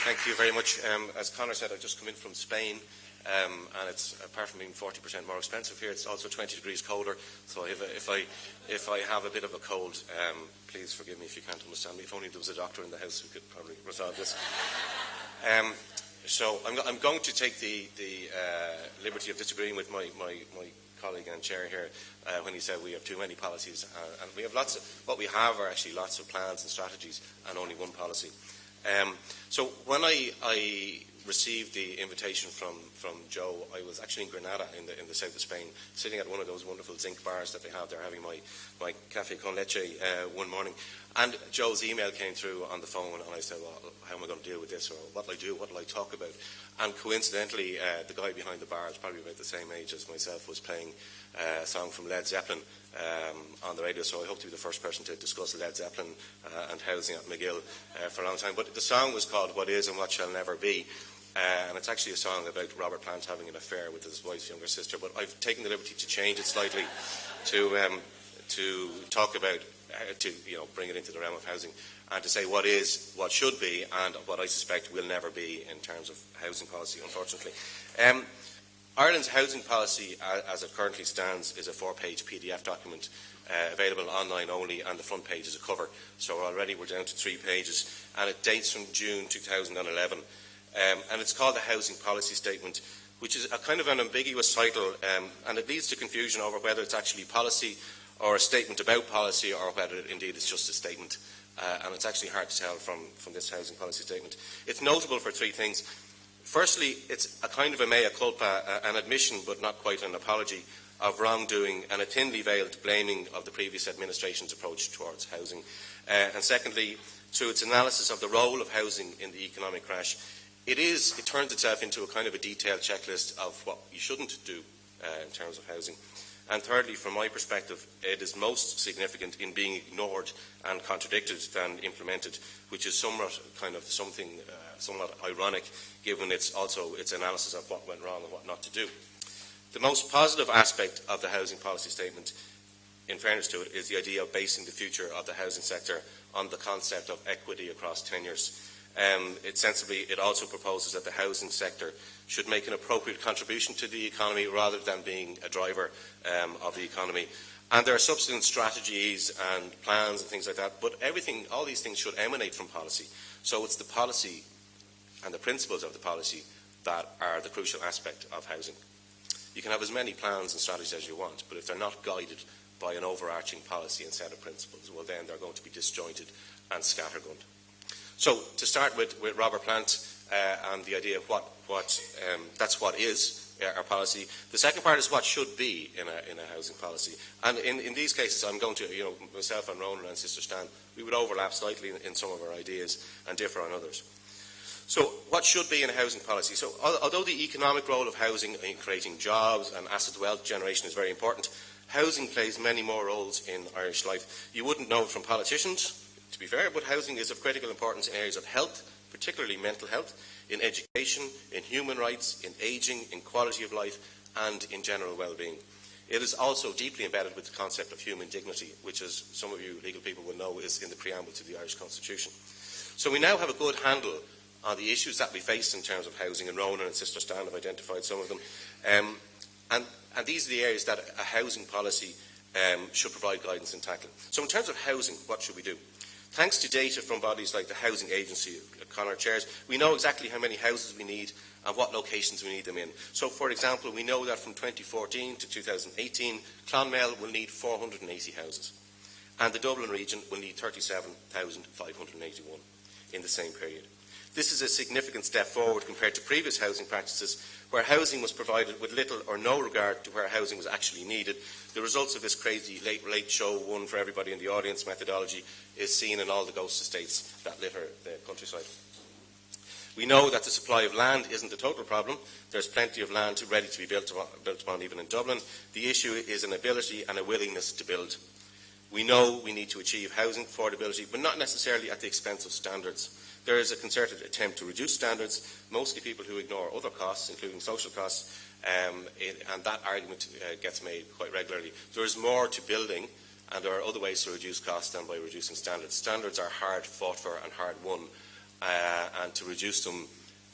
Thank you very much. As Conor said, I've just come in from Spain, and it's, apart from being 40% more expensive here, it's also 20 degrees colder. So if I have a bit of a cold, please forgive me if you can't understand me. If only there was a doctor in the house who could probably resolve this. So I'm going to take the liberty of disagreeing with my colleague and chair here when he said we have too many policies, and we have lots of, what we have are actually lots of plans and strategies and only one policy. So when I received the invitation from Joe, I was actually in Granada in the south of Spain, sitting at one of those wonderful zinc bars that they have there, having my café con leche one morning. And Joe's email came through on the phone, and I said, well, how am I going to deal with this, or what will I do, what will I talk about? And coincidentally, the guy behind the bar is probably about the same age as myself, was playing a song from Led Zeppelin on the radio, so I hope to be the first person to discuss Led Zeppelin and housing at MacGill for a long time. But the song was called What Is and What Shall Never Be, and it's actually a song about Robert Plant having an affair with his wife's younger sister, but I've taken the liberty to change it slightly to talk about, to bring it into the realm of housing, and to say what is, what should be, and what I suspect will never be in terms of housing policy, unfortunately. Ireland's housing policy, as it currently stands, is a 4-page PDF document available online only, and the front page is a cover. So already we're down to 3 pages, and it dates from June 2011. And it's called the Housing Policy Statement, which is a kind of an ambiguous title, and it leads to confusion over whether it's actually policy or a statement about policy, or whether indeed it's just a statement. And it's actually hard to tell from this housing policy statement. It's notable for 3 things. Firstly, it's a kind of a mea culpa, an admission but not quite an apology of wrongdoing, and a thinly veiled blaming of the previous administration's approach towards housing. And secondly, through its analysis of the role of housing in the economic crash, it turns itself into a kind of a detailed checklist of what you shouldn't do in terms of housing. And thirdly, from my perspective, it is most significant in being ignored and contradicted than implemented, which is somewhat ironic, given its analysis of what went wrong and what not to do. The most positive aspect of the housing policy statement, in fairness to it, is the idea of basing the future of the housing sector on the concept of equity across tenures. It also proposes that the housing sector should make an appropriate contribution to the economy rather than being a driver of the economy. And there are subsequent strategies and plans and things like that, but all these things should emanate from policy. So it's the policy and the principles of the policy that are the crucial aspect of housing. You can have as many plans and strategies as you want, but if they're not guided by an overarching policy and set of principles, well then they're going to be disjointed and scattergunned. So to start with Robert Plant and the idea of that's what is our policy. The second part is what should be in a housing policy. And in these cases, I'm going to, myself and Ronan and Sister Stan, we would overlap slightly in some of our ideas and differ on others. So what should be in a housing policy? So although the economic role of housing in creating jobs and asset wealth generation is very important, housing plays many more roles in Irish life. You wouldn't know it from politicians, to be fair, but housing is of critical importance in areas of health, particularly mental health, in education, in human rights, in ageing, in quality of life, and in general well-being. It is also deeply embedded with the concept of human dignity, which, as some of you legal people will know, is in the preamble to the Irish Constitution. So we now have a good handle on the issues that we face in terms of housing, and Ronan and Sister Stan have identified some of them. And these are the areas that a housing policy should provide guidance in tackling. So in terms of housing, what should we do? Thanks to data from bodies like the Housing Agency, Conor chairs, we know exactly how many houses we need and what locations we need them in. So, for example, we know that from 2014 to 2018, Clonmel will need 480 houses, and the Dublin region will need 37,581 in the same period. This is a significant step forward compared to previous housing practices, where housing was provided with little or no regard to where housing was actually needed. The results of this crazy late show, one for everybody in the audience methodology, is seen in all the ghost estates that litter the countryside. We know that the supply of land isn't the total problem. There's plenty of land ready to be built upon even in Dublin. The issue is an ability and a willingness to build. We know we need to achieve housing affordability, but not necessarily at the expense of standards. There is a concerted attempt to reduce standards, mostly people who ignore other costs, including social costs, and that argument gets made quite regularly. There is more to building, and there are other ways to reduce costs than by reducing standards. Standards are hard fought for and hard won, and to reduce them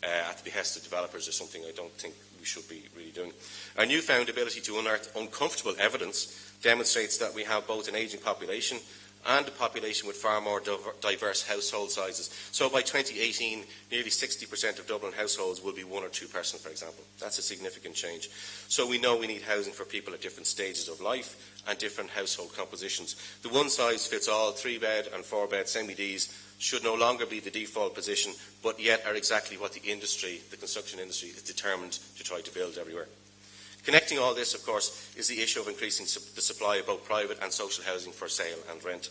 at the behest of developers is something I don't think we should be really doing. Our newfound ability to unearth uncomfortable evidence demonstrates that we have both an ageing population and a population with far more diverse household sizes. So by 2018, nearly 60% of Dublin households will be one or two person, for example. That's a significant change. So we know we need housing for people at different stages of life and different household compositions. The one-size-fits-all 3-bed and 4-bed semi-Ds should no longer be the default position, but yet are exactly what the industry, the construction industry, is determined to try to build everywhere. Connecting all this, of course, is the issue of increasing the supply of both private and social housing for sale and rent.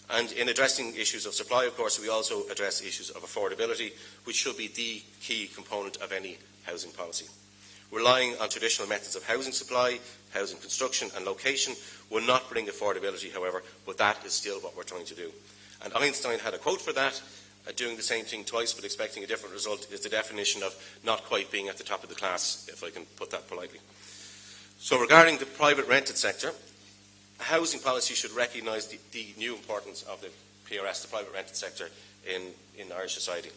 And in addressing issues of supply, of course, we also address issues of affordability, which should be the key component of any housing policy. Relying on traditional methods of housing supply, housing construction and location will not bring affordability, however, but that is still what we're trying to do. And Einstein had a quote for that: doing the same thing twice but expecting a different result is the definition of not quite being at the top of the class, if I can put that politely. So regarding the private rented sector, housing policy should recognise the new importance of the PRS, the private rented sector, in Irish society.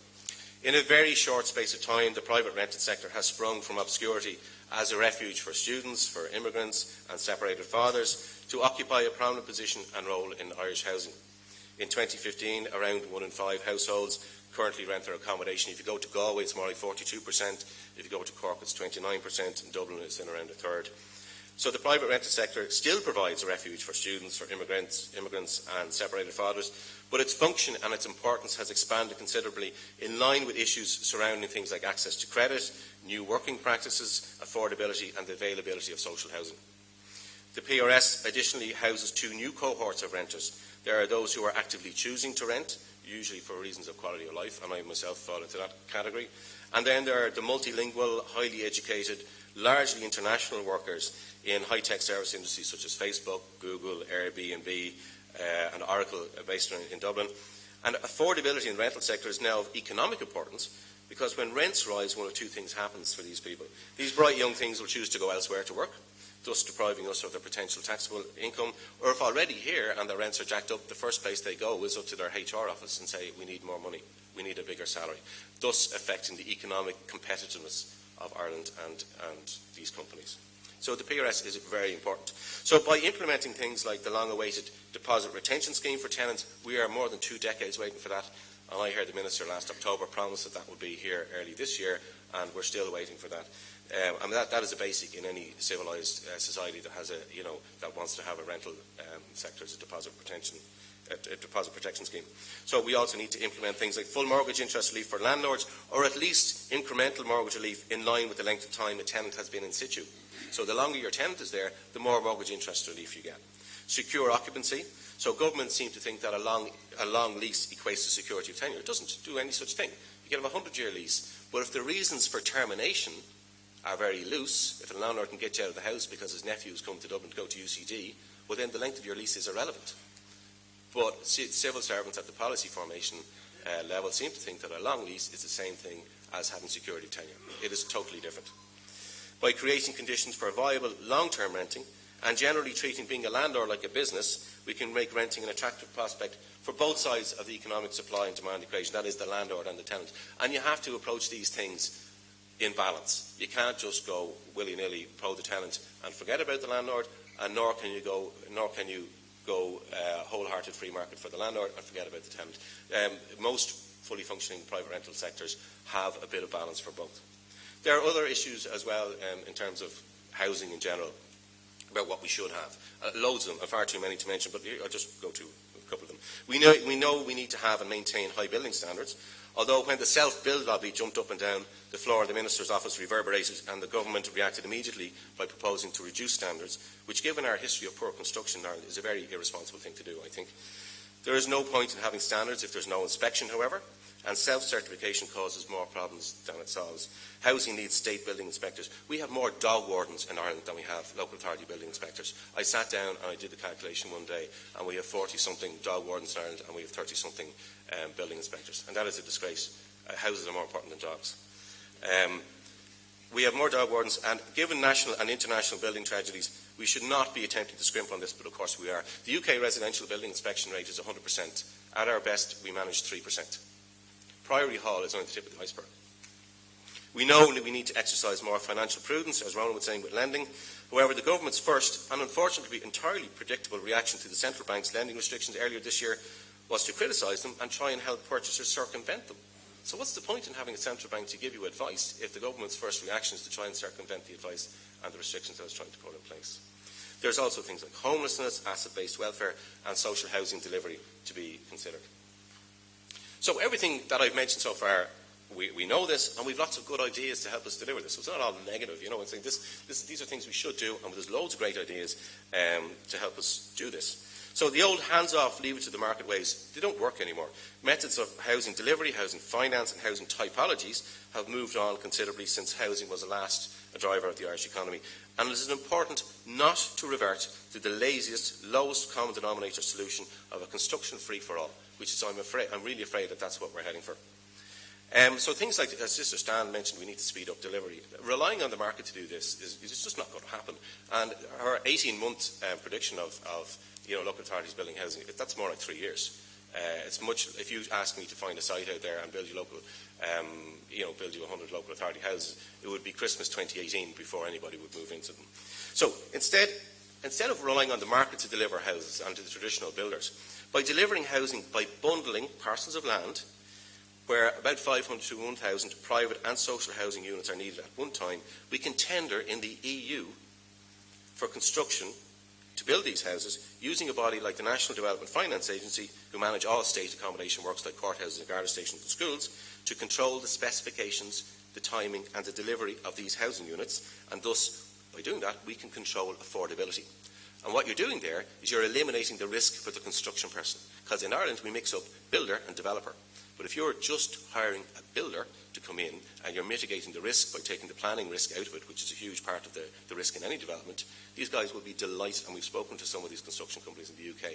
In a very short space of time, the private rented sector has sprung from obscurity as a refuge for students, for immigrants and separated fathers to occupy a prominent position and role in Irish housing. In 2015, around 1 in 5 households currently rent their accommodation. If you go to Galway, it's more like 42%. If you go to Cork, it's 29%. In Dublin, it's in around a third. So the private rented sector still provides a refuge for students, for immigrants and separated fathers, but its function and its importance has expanded considerably in line with issues surrounding things like access to credit, new working practices, affordability and the availability of social housing. The PRS additionally houses 2 new cohorts of renters. There are those who are actively choosing to rent, usually for reasons of quality of life, and I myself fall into that category. And then there are the multilingual, highly educated, largely international workers in high-tech service industries such as Facebook, Google, Airbnb, and Oracle based in Dublin. And affordability in the rental sector is now of economic importance because when rents rise, one of 2 things happens for these people. These bright young things will choose to go elsewhere to work, thus depriving us of their potential taxable income, or if already here and their rents are jacked up, the first place they go is up to their HR office and say, we need more money, we need a bigger salary, thus affecting the economic competitiveness of Ireland and these companies. So the PRS is very important. So by implementing things like the long-awaited deposit retention scheme for tenants, we are more than 2 decades waiting for that. And I heard the Minister last October promise that would be here early this year, and we're still waiting for that. I mean that is a basic in any civilised society that has that wants to have a rental sector as a deposit protection scheme. So we also need to implement things like full mortgage interest relief for landlords, or at least incremental mortgage relief in line with the length of time a tenant has been in situ. So the longer your tenant is there, the more mortgage interest relief you get. Secure occupancy. So governments seem to think that a long lease equates to security of tenure. It doesn't do any such thing. You can have a 100-year lease, but if the reasons for termination are very loose, if a landlord can get you out of the house because his nephew's come to Dublin to go to UCD, well then the length of your lease is irrelevant. But civil servants at the policy formation level seem to think that a long lease is the same thing as having security of tenure. It is totally different. By creating conditions for viable long-term renting and generally treating being a landlord like a business, we can make renting an attractive prospect for both sides of the economic supply and demand equation, that is the landlord and the tenant. And you have to approach these things in balance. You can't just go willy-nilly pro the tenant and forget about the landlord, and nor can you go wholehearted free market for the landlord and forget about the tenant. Most fully functioning private rental sectors have a bit of balance for both. There are other issues as well in terms of housing in general about what we should have. Loads of them, far too many to mention, but I'll just go to a couple of them. We know we need to have and maintain high building standards, although when the self-build lobby jumped up and down, the floor of the Minister's office reverberated and the government reacted immediately by proposing to reduce standards, which given our history of poor construction in Ireland is a very irresponsible thing to do, I think. There is no point in having standards if there's no inspection, however, and self-certification causes more problems than it solves. Housing needs state building inspectors. We have more dog wardens in Ireland than we have local authority building inspectors. I sat down and I did the calculation one day, and we have 40-something dog wardens in Ireland and we have 30-something building inspectors. And that is a disgrace. Houses are more important than dogs. We have more dog wardens, and given national and international building tragedies, we should not be attempting to scrimp on this, but of course we are. The UK residential building inspection rate is 100%. At our best, we manage 3%. Priory Hall is only the tip of the iceberg. We know that we need to exercise more financial prudence, as Ronan was saying, with lending. However, the government's first and unfortunately entirely predictable reaction to the central bank's lending restrictions earlier this year was to criticise them and try and help purchasers circumvent them. So what's the point in having a central bank to give you advice if the government's first reaction is to try and circumvent the advice and the restrictions that it's trying to put in place? There's also things like homelessness, asset-based welfare and social housing delivery to be considered. So everything that I've mentioned so far, we know this, and we've lots of good ideas to help us deliver this. So it's not all negative, you know. It's like these are things we should do, and there's loads of great ideas to help us do this. So the old hands-off, leave it to the market ways, they don't work anymore. Methods of housing delivery, housing finance and housing typologies have moved on considerably since housing was the last driver of the Irish economy. And it is important not to revert to the laziest, lowest common denominator solution of a construction free-for-all, which is, I'm really afraid that that's what we're heading for. So things like, as Sister Stan mentioned, we need to speed up delivery. Relying on the market to do this is just not going to happen. And her 18-month prediction of local authorities building housing, that's more like 3 years. It's much. If you ask me to find a site out there and build you local, build you 100 local authority houses, it would be Christmas 2018 before anybody would move into them. So instead of relying on the market to deliver houses and to the traditional builders, by delivering housing by bundling parcels of land, where about 500 to 1,000 private and social housing units are needed at one time, we can tender in the EU for construction to build these houses using a body like the National Development Finance Agency, who manage all state accommodation works like courthouses and guard stations and schools, to control the specifications, the timing and the delivery of these housing units, and thus, by doing that, we can control affordability. And what you're doing there is you're eliminating the risk for the construction person, because in Ireland we mix up builder and developer. But if you're just hiring a builder to come in and you're mitigating the risk by taking the planning risk out of it, which is a huge part of the risk in any development, these guys will be delighted, and we've spoken to some of these construction companies in the UK,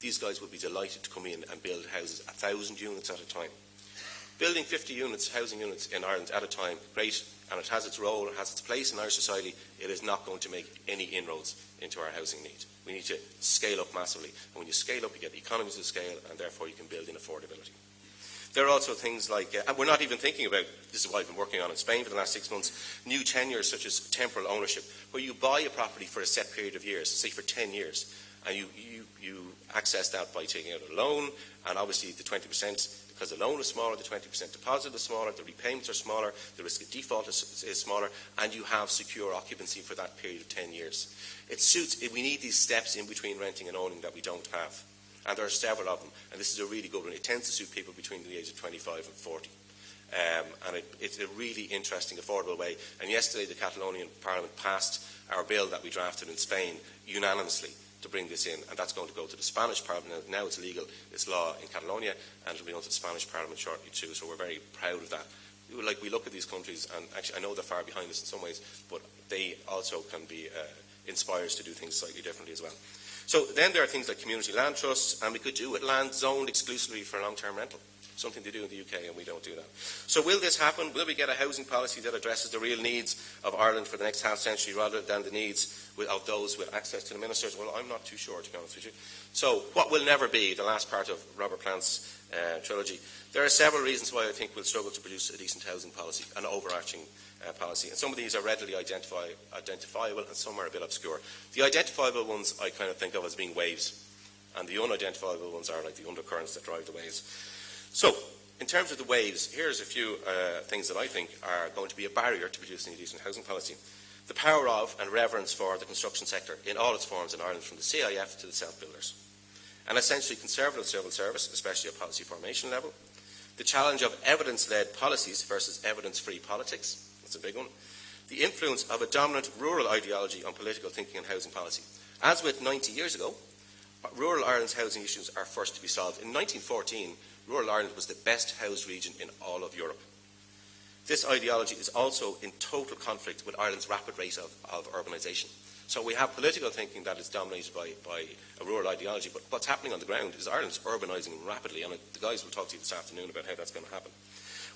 these guys will be delighted to come in and build houses 1,000 units at a time. Building 50 units, housing units in Ireland at a time, great, and it has its role, it has its place in Irish society. It is not going to make any inroads into our housing need. We need to scale up massively, and when you scale up you get economies of scale, and therefore you can build in affordability. There are also things like, and we're not even thinking about, this is what I've been working on in Spain for the last 6 months, new tenures such as temporal ownership, where you buy a property for a set period of years, say for 10 years, and you access that by taking out a loan, and obviously the 20%, because the loan is smaller, the 20% deposit is smaller, the repayments are smaller, the risk of default is smaller, and you have secure occupancy for that period of 10 years. We need these steps in between renting and owning that we don't have. And there are several of them, and this is a really good one. It tends to suit people between the age of 25 and 40. And it's a really interesting, affordable way. And yesterday the Catalonian Parliament passed our bill that we drafted in Spain unanimously to bring this in, and that's going to go to the Spanish Parliament. Now it's legal, it's law in Catalonia, and it'll be going to the Spanish Parliament shortly too, so we're very proud of that. We look at these countries, and actually I know they're far behind us in some ways, but they also can be inspired to do things slightly differently as well. So then there are things like community land trusts, and we could do it land zoned exclusively for long-term rental, something they do in the UK, and we don't do that. So will this happen? Will we get a housing policy that addresses the real needs of Ireland for the next half century rather than the needs of those with access to the ministers? Well, I'm not too sure, to be honest with you. So what will never be, the last part of Robert Plant's trilogy, there are several reasons why I think we'll struggle to produce a decent housing policy, an overarching policy. And some of these are readily identifiable, and some are a bit obscure. The identifiable ones I kind of think of as being waves, and the unidentifiable ones are like the undercurrents that drive the waves. So, in terms of the waves, here's a few things that I think are going to be a barrier to producing a decent housing policy. The power of and reverence for the construction sector in all its forms in Ireland, from the CIF to the self-builders. An essentially conservative civil service, especially at policy formation level. The challenge of evidence-led policies versus evidence-free politics. That's a big one. The influence of a dominant rural ideology on political thinking and housing policy. As with 90 years ago, rural Ireland's housing issues are first to be solved. In 1914, rural Ireland was the best housed region in all of Europe. This ideology is also in total conflict with Ireland's rapid rate of urbanisation. So we have political thinking that is dominated by a rural ideology, but what's happening on the ground is Ireland's urbanising rapidly, and the guys will talk to you this afternoon about how that's going to happen.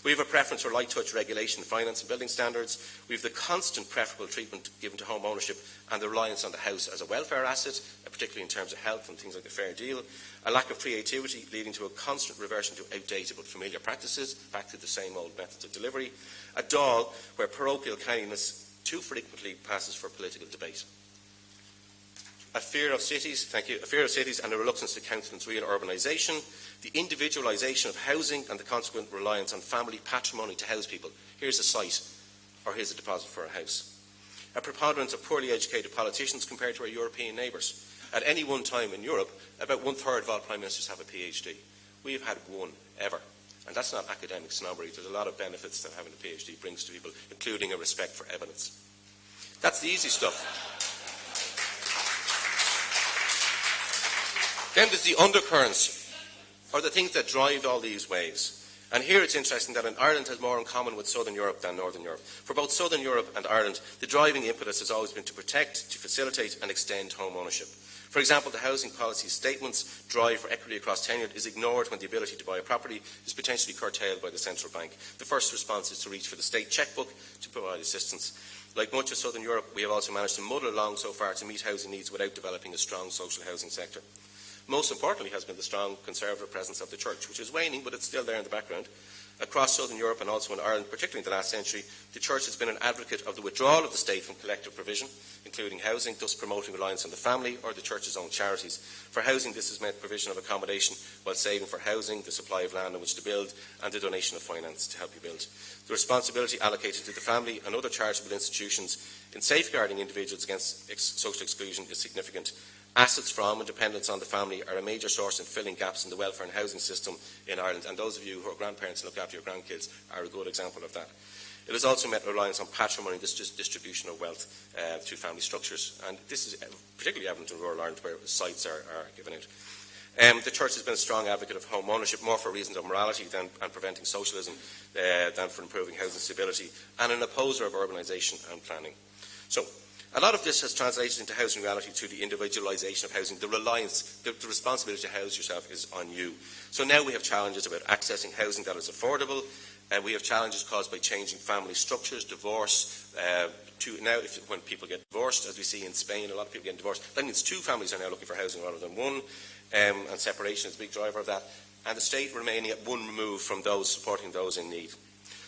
We have a preference for light touch regulation, finance and building standards. We have the constant preferable treatment given to home ownership and the reliance on the house as a welfare asset, particularly in terms of health and things like the fair deal. A lack of creativity leading to a constant reversion to outdated but familiar practices, back to the same old methods of delivery. A Dáil where parochial kindness too frequently passes for political debate. A fear of cities, and a reluctance to countenance real urbanisation, the individualisation of housing and the consequent reliance on family patrimony to house people. Here's a site, or here's a deposit for a house. A preponderance of poorly educated politicians compared to our European neighbours. At any one time in Europe, about 1/3 of all Prime Ministers have a PhD. We have had one, ever. And that's not academic snobbery. There's a lot of benefits that having a PhD brings to people, including a respect for evidence. That's the easy stuff. Then there's the undercurrents, or the things that drive all these waves. And here it's interesting that Ireland has more in common with Southern Europe than Northern Europe. For both Southern Europe and Ireland, the driving impetus has always been to protect, to facilitate and extend home ownership. For example, the housing policy statement's drive for equity across tenure is ignored when the ability to buy a property is potentially curtailed by the central bank. The first response is to reach for the state chequebook to provide assistance. Like much of Southern Europe, we have also managed to muddle along so far to meet housing needs without developing a strong social housing sector. Most importantly has been the strong conservative presence of the church, which is waning, but it's still there in the background. Across Southern Europe and also in Ireland, particularly in the last century, the church has been an advocate of the withdrawal of the state from collective provision, including housing, thus promoting reliance on the family or the church's own charities. For housing, this has meant provision of accommodation while saving for housing, the supply of land on which to build, and the donation of finance to help you build. The responsibility allocated to the family and other charitable institutions in safeguarding individuals against social exclusion is significant. Assets from and dependence on the family are a major source in filling gaps in the welfare and housing system in Ireland, and those of you who are grandparents and look after your grandkids are a good example of that. It has also meant reliance on patrimony, this distribution of wealth through family structures, and this is particularly evident in rural Ireland where sites are given out. The church has been a strong advocate of home ownership, more for reasons of morality and preventing socialism than for improving housing stability, and an opposer of urbanisation and planning. So, a lot of this has translated into housing reality through the individualisation of housing. The reliance, the responsibility to house yourself is on you. So now we have challenges about accessing housing that is affordable. We have challenges caused by changing family structures, divorce. When people get divorced, as we see in Spain, a lot of people get divorced. That means two families are now looking for housing rather than one, and separation is a big driver of that. And the state remaining at one remove from those supporting those in need.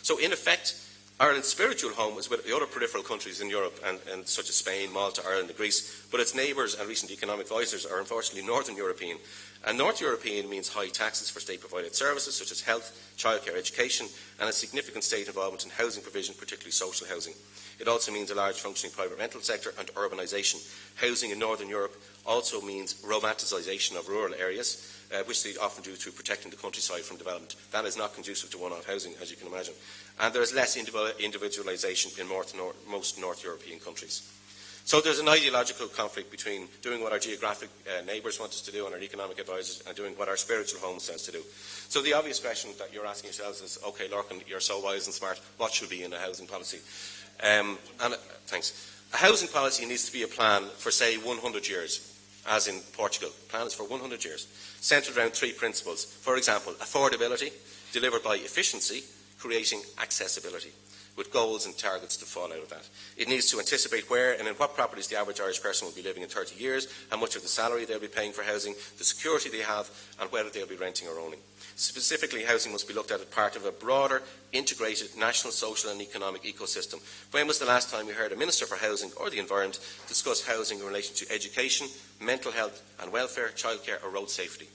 So in effect, Ireland's spiritual home is with the other peripheral countries in Europe, and such as Spain, Malta, Ireland and Greece, but its neighbours and recent economic advisors are unfortunately Northern European. And North European means high taxes for state-provided services such as health, childcare, education, and a significant state involvement in housing provision, particularly social housing. It also means a large functioning private rental sector and urbanisation. Housing in Northern Europe also means romanticisation of rural areas, which they often do through protecting the countryside from development. That is not conducive to one-off housing, as you can imagine. And there is less individualisation in most North European countries. So there's an ideological conflict between doing what our geographic neighbours want us to do and our economic advisors and doing what our spiritual home says to do. So the obvious question that you're asking yourselves is, OK, Lorcan, you're so wise and smart, what should be in a housing policy? Thanks. A housing policy needs to be a plan for, say, 100 years, as in Portugal. The plan is for 100 years, centred around three principles. For example, affordability, delivered by efficiency, creating accessibility, with goals and targets to fall out of that. It needs to anticipate where and in what properties the average Irish person will be living in 30 years, how much of the salary they'll be paying for housing, the security they have, and whether they'll be renting or owning. Specifically, housing must be looked at as part of a broader, integrated national, social and economic ecosystem. When was the last time you heard a Minister for Housing or the Environment discuss housing in relation to education, mental health and welfare, childcare or road safety?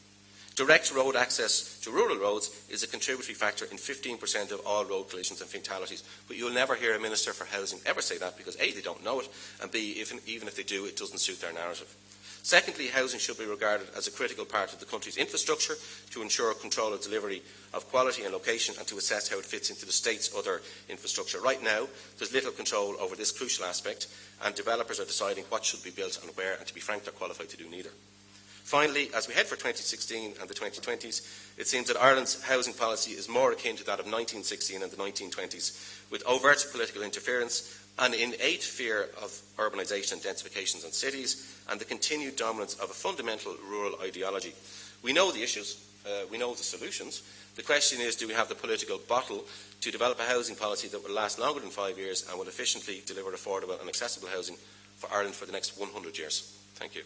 Direct road access to rural roads is a contributory factor in 15% of all road collisions and fatalities, but you'll never hear a Minister for Housing ever say that because A, they don't know it, and B, even if they do, it doesn't suit their narrative. Secondly, housing should be regarded as a critical part of the country's infrastructure to ensure control of delivery of quality and location and to assess how it fits into the state's other infrastructure. Right now, there's little control over this crucial aspect, and developers are deciding what should be built and where, and to be frank, they're qualified to do neither. Finally, as we head for 2016 and the 2020s, it seems that Ireland's housing policy is more akin to that of 1916 and the 1920s, with overt political interference and innate fear of urbanisation and densifications in cities, and the continued dominance of a fundamental rural ideology. We know the issues. We know the solutions. The question is, do we have the political bottle to develop a housing policy that will last longer than 5 years and will efficiently deliver affordable and accessible housing for Ireland for the next 100 years? Thank you.